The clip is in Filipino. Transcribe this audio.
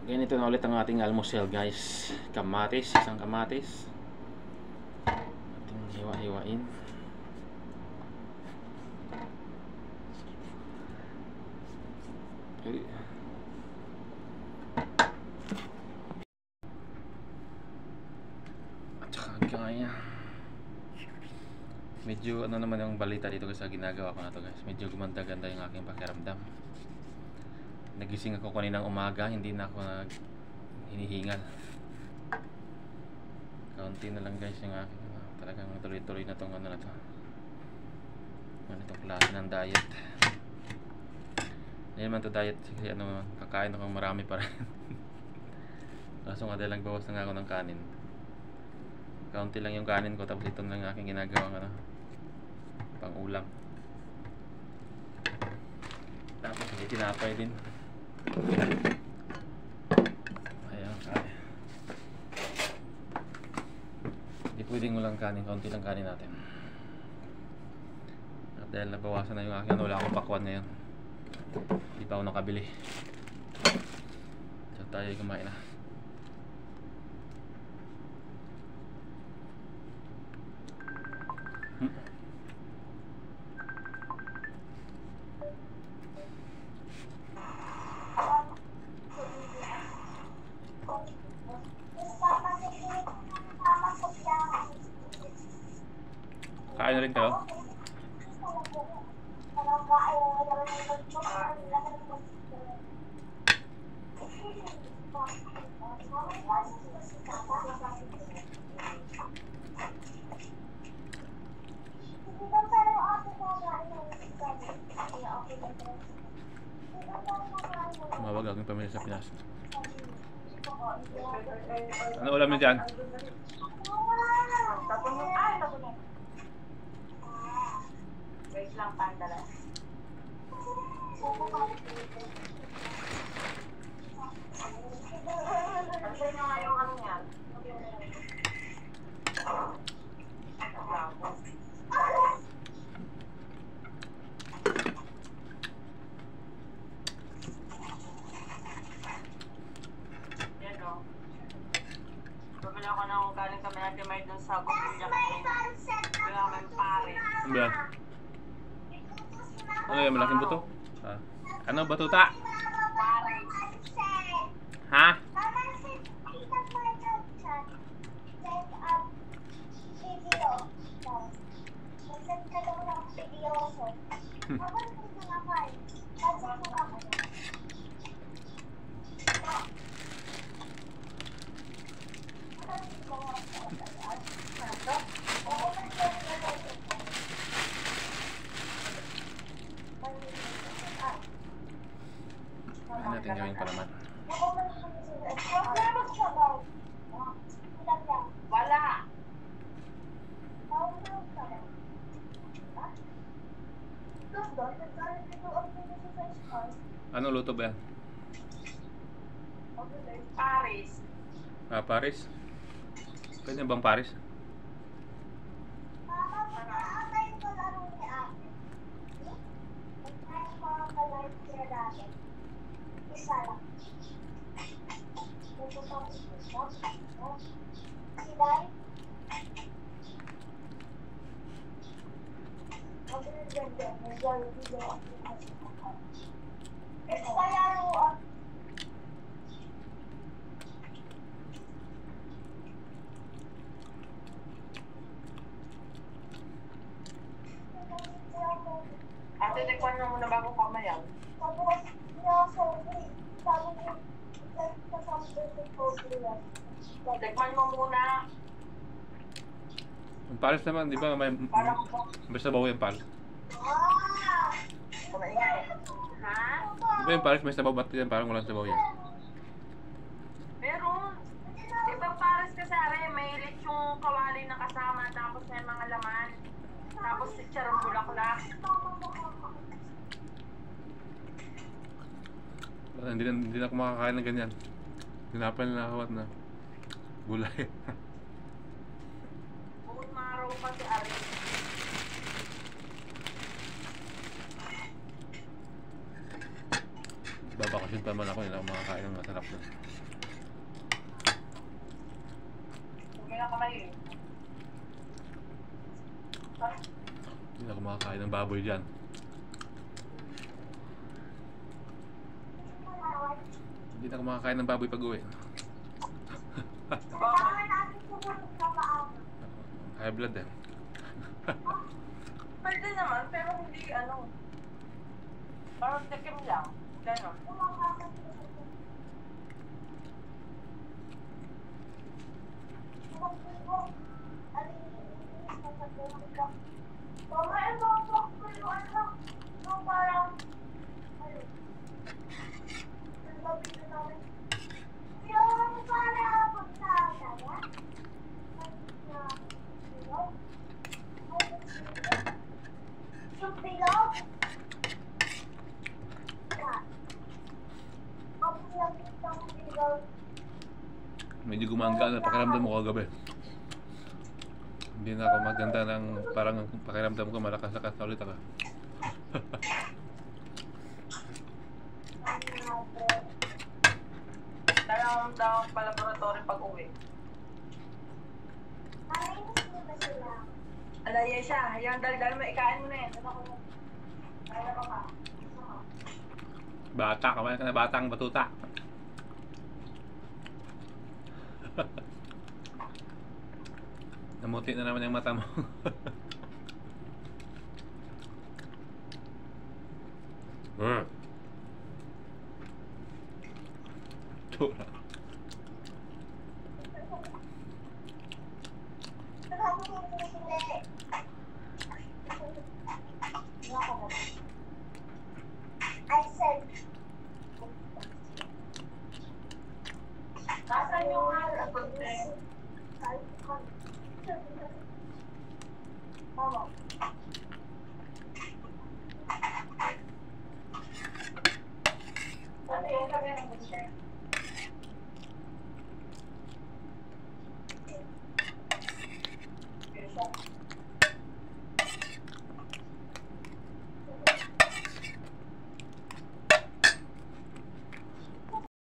Ganito na ulit ang ating almusal, guys. Kamatis, isang kamatis. Ating hiwa-hiwain. At saka kaya medyo ano naman yung balita dito sa ginagawa ko na to, guys. Medyo gumanda-ganda yung aking pakiramdam. Nagising ako kaninang umaga, hindi na ako hinihingal. Kaunti na lang, guys, yung aking talagang tuloy-tuloy na tong ano na to. Ganitong klase ng diet. Hindi naman to diet kasi ano, kakain ako marami pa rin. Kaso nga dahil nagbawas na nga ako ng kanin. Kaunti lang yung kanin ko, tapos ito na lang aking ginagawang ano, pang ulam. Tapos hindi tinapay din. Ayan, kaya hindi pwedeng walang kanin, kaunti lang kanin natin. At dahil nabawasan na yung aking ano, wala akong pakwan ngayon, hindi pa ako nakabili. So tayo ay kumain na. Kain na rin kayo? Tumawag aking pamilya sa Pinas. Ano ulam niyo dyan? Wait lang, pandala. Ano nyo nga yung ano yan? Yan o. Pabila ko na kung galing kami natin may dun sa Gopilya kanina. Wala kami pare. Ano yan? Ano yan? Malaking buto? Ah. Ano batuta? Ha? Ano natin gawin pa naman? Wala. Ano luto ba yan? Paris. Ah, Paris? Pwede bang Paris? Isa lang. Ate, tikman mo muna bago kamayan. Tikman mo muna. Yung Paris naman, di ba may sabaw yung Paris? Kumaingay. Ha? Di ba yung Paris may sabaw, ba't yan parang walang sabaw yan? Meron. Ibang Paris kasi are, may lechong kawali na kasama, tapos may mga laman. Tapos sitsarong bulaklak. Hindi na ako makakain ng ganyan. Hinapan na ako at na gulay. Bukod maraw pa si Ari. Babakasyon pa man ako, hindi ako makakain ng masarap doon. Hindi na kamali. Hindi ako makakain ng baboy dyan. Hindi na ako makakain ng baboy pag uwi. High blood eh. Pwede naman, pero hindi ano. Parang tikim lang. Ganon. Mama, ito ako yung ano, yung parang, ano, nagbabitin namin. Yung parang pagkakaya, yung bilog, Medyo gumangga na pakiramdam mo kagabi. Hindi na ako maganda ng parang pakiramdam ko malakas-lakas na ulit ako. Talagang daw pa laboratory pag uwi. Alaya siya. Yung dal-dal mo, ikain mo na yan. Ano ko? Kaya ka pa. Bata, kamain ka na batang batuta. Namuti na naman yung mata mo. Tura. I said, Nasaan yung apunte? Mama. Ano yung kami ng picture?